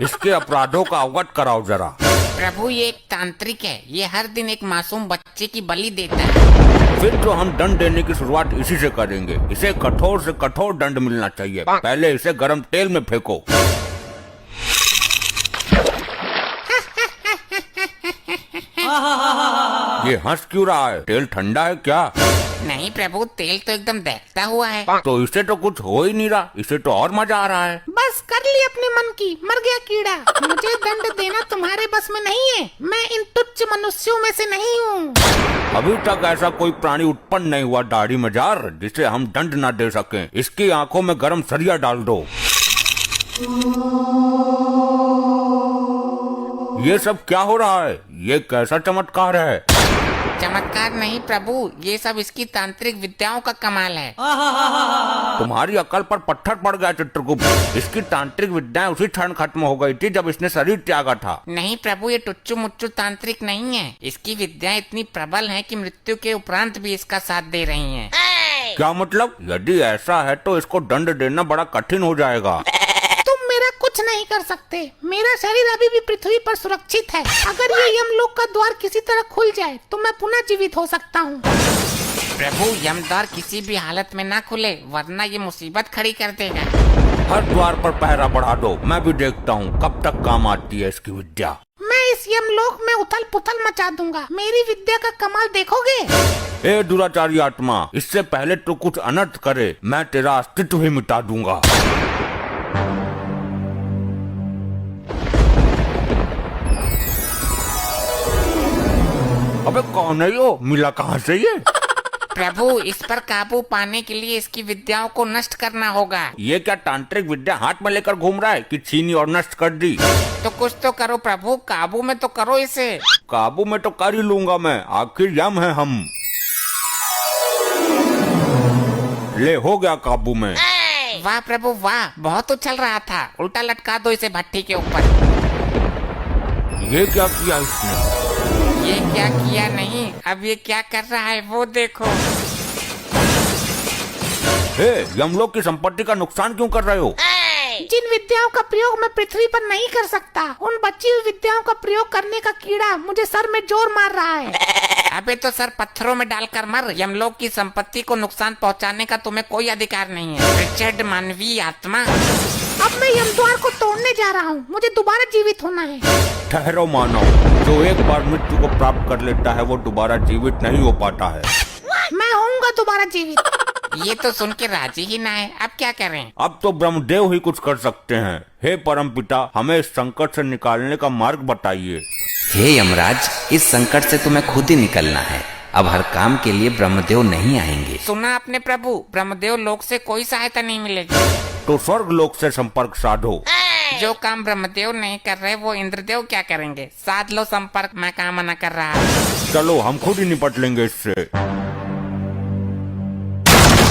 इसके अपराधों का अवगत कराओ जरा। प्रभु ये एक तांत्रिक है, ये हर दिन एक मासूम बच्चे की बलि देता है। फिर तो हम दंड देने की शुरुआत इसी से करेंगे। इसे कठोर से कठोर दंड मिलना चाहिए। पहले इसे गर्म तेल में फेंको। ये हंस क्यों रहा है? तेल ठंडा है क्या? नहीं प्रभु, तेल तो एकदम दहकता हुआ है। तो इसे तो कुछ हो ही नहीं रहा, इसे तो और मजा आ रहा है। बस कर ली अपने मन की, मर गया कीड़ा। मुझे दंड देना तुम्हारे बस में नहीं है। मैं इन तुच्छ मनुष्यों में से नहीं हूँ। अभी तक ऐसा कोई प्राणी उत्पन्न नहीं हुआ दाढ़ी मजार जिसे हम दंड न दे सकें। इसकी आंखों में गरम सरिया डाल दो। ये सब क्या हो रहा है? ये कैसा चमत्कार है? चमत्कार नहीं प्रभु, ये सब इसकी तांत्रिक विद्याओं का कमाल है। तुम्हारी अकल पर पत्थर पड़ गया चित्रगुप्त। इसकी तांत्रिक विद्याएं उसी क्षण खत्म हो गई थी जब इसने शरीर त्यागा था। नहीं प्रभु, ये टुच्चू मुच्चू तांत्रिक नहीं है। इसकी विद्याएं इतनी प्रबल हैं कि मृत्यु के उपरांत भी इसका साथ दे रही हैं। क्या मतलब? यदि ऐसा है तो इसको दंड देना बड़ा कठिन हो जाएगा। तुम मेरा कुछ नहीं कर सकते। मेरा शरीर अभी भी पृथ्वी पर सुरक्षित है। अगर ये यमलोक का द्वार किसी तरह खुल जाए तो मैं पुनः जीवित हो सकता हूँ। प्रभु यमद्वार किसी भी हालत में ना खुले, वरना ये मुसीबत खड़ी कर देगा। हर द्वार पर पहरा बढ़ा दो। मैं भी देखता हूँ कब तक काम आती है इसकी विद्या। मैं इस यमलोक में उथल पुथल मचा दूंगा। मेरी विद्या का कमाल देखोगे। ए दुराचारी आत्मा, इससे पहले तो कुछ अनर्थ करे, मैं तेरा अस्तित्व ही मिटा दूंगा। अबे कौन है यो? मिला कहाँ से ये? प्रभु इस पर काबू पाने के लिए इसकी विद्याओं को नष्ट करना होगा। ये क्या तांत्रिक विद्या हाथ में लेकर घूम रहा है कि छीनी और नष्ट कर दी? तो कुछ तो करो प्रभु, काबू में तो करो इसे। काबू में तो कर ही लूंगा मैं, आखिर यम है हम। ले हो गया काबू में। वाह प्रभु वाह, बहुत उछल रहा था। उल्टा लटका दो इसे भट्टी के ऊपर। ये क्या किया इसने? ये क्या किया नहीं, अब ये क्या कर रहा है वो देखो। हे, यमलोक की संपत्ति का नुकसान क्यों कर रहे हो? जिन विद्याओं का प्रयोग मैं पृथ्वी पर नहीं कर सकता, उन बची हुई विद्याओं का प्रयोग करने का कीड़ा मुझे सर में जोर मार रहा है। अबे तो सर पत्थरों में डालकर मर। यमलोक की संपत्ति को नुकसान पहुंचाने का तुम्हें कोई अधिकार नहीं है, रिचर्ड मानवीय आत्मा। अब मैं यमद्वार को तोड़ने जा रहा हूँ। मुझे दोबारा जीवित होना है। ठहरो मानव, जो एक बार मृत्यु को प्राप्त कर लेता है वो दोबारा जीवित नहीं हो पाता है। मैं होऊंगा दोबारा जीवित। ये तो सुन के राजी ही ना है, अब क्या करें? अब तो ब्रह्मदेव ही कुछ कर सकते हैं। हे परम पिता, हमें इस संकट से निकालने का मार्ग बताइए। हे यमराज, इस संकट से तुम्हें खुद ही निकलना है। अब हर काम के लिए ब्रह्मदेव नहीं आएंगे। सुना आपने प्रभु, ब्रह्मदेव लोक से कोई सहायता नहीं मिलेगी। तो स्वर्ग लोक से संपर्क साधो। जो काम ब्रह्मदेव नहीं कर रहे वो इंद्रदेव क्या करेंगे? साध लो संपर्क, मैं काम मना कर रहा। चलो हम खुद ही निपट लेंगे इससे।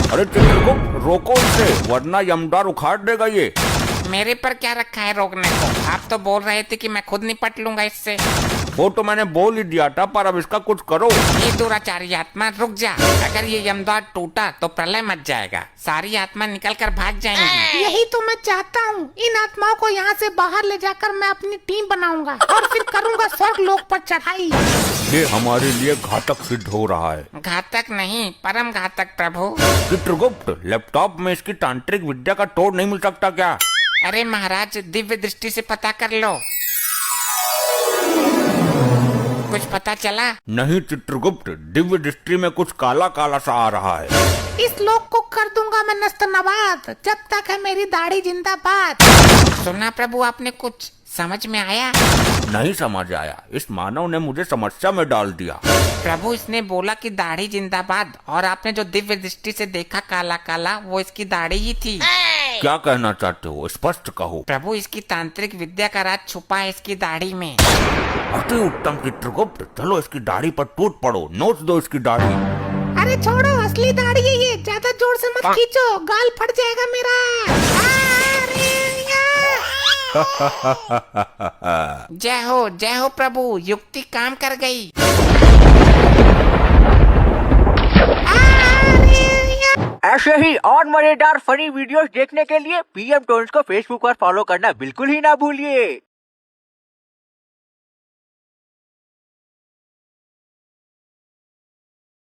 अरे चित्रगुप्त, रोको इसे, वरना यमद्वार उखाड़ देगा ये। मेरे पर क्या रखा है रोकने को? आप तो बोल रहे थे कि मैं खुद निपट लूंगा इससे। वो तो मैंने बोल ही दिया था, पर अब इसका कुछ करो। ये दुराचारी आत्मा रुक जा। अगर ये यमद्वार टूटा तो प्रलय मच जाएगा, सारी आत्मा निकल कर भाग जाएंगी। यही तो मैं चाहता हूँ। इन आत्माओं को यहाँ से बाहर ले जाकर मैं अपनी टीम बनाऊंगा और फिर करूंगा स्वर्ग लोक पर चढ़ाई। ये हमारे लिए घातक सिद्ध हो रहा है। घातक नहीं, परम घातक प्रभु। चित्रगुप्त, लैपटॉप में इसकी तांत्रिक विद्या का तोड़ नहीं मिल सकता क्या? अरे महाराज, दिव्य दृष्टि से पता कर लो। कुछ पता चला? नहीं चित्रगुप्त, दिव्य दृष्टि में कुछ काला काला सा आ रहा है। इस लोक को कर दूंगा मैं नस्त नबाद, जब तक है मेरी दाढ़ी जिंदाबाद। सुना प्रभु आपने? कुछ समझ में आया? नहीं समझ आया। इस मानव ने मुझे समस्या में डाल दिया। प्रभु इसने बोला कि दाढ़ी जिंदाबाद, और आपने जो दिव्य दृष्टि से देखा काला काला, वो इसकी दाढ़ी ही थी। क्या कहना चाहते हो? स्पष्ट कहो। प्रभु इसकी तांत्रिक विद्या का राज छुपा है इसकी दाढ़ी में। अति उत्तम चित्रगुप्त, चलो इसकी दाढ़ी पर टूट पड़ो, नोच दो इसकी दाढ़ी। अरे छोड़ो, असली दाढ़ी है ये। ज्यादा जोर से मत खींचो, गाल फट जाएगा मेरा। जय हो प्रभु, युक्ति काम कर गई। ऐसे ही और मजेदार फनी वीडियोस देखने के लिए पीएम टोन्स को फेसबुक पर फॉलो करना बिल्कुल ही ना भूलिए।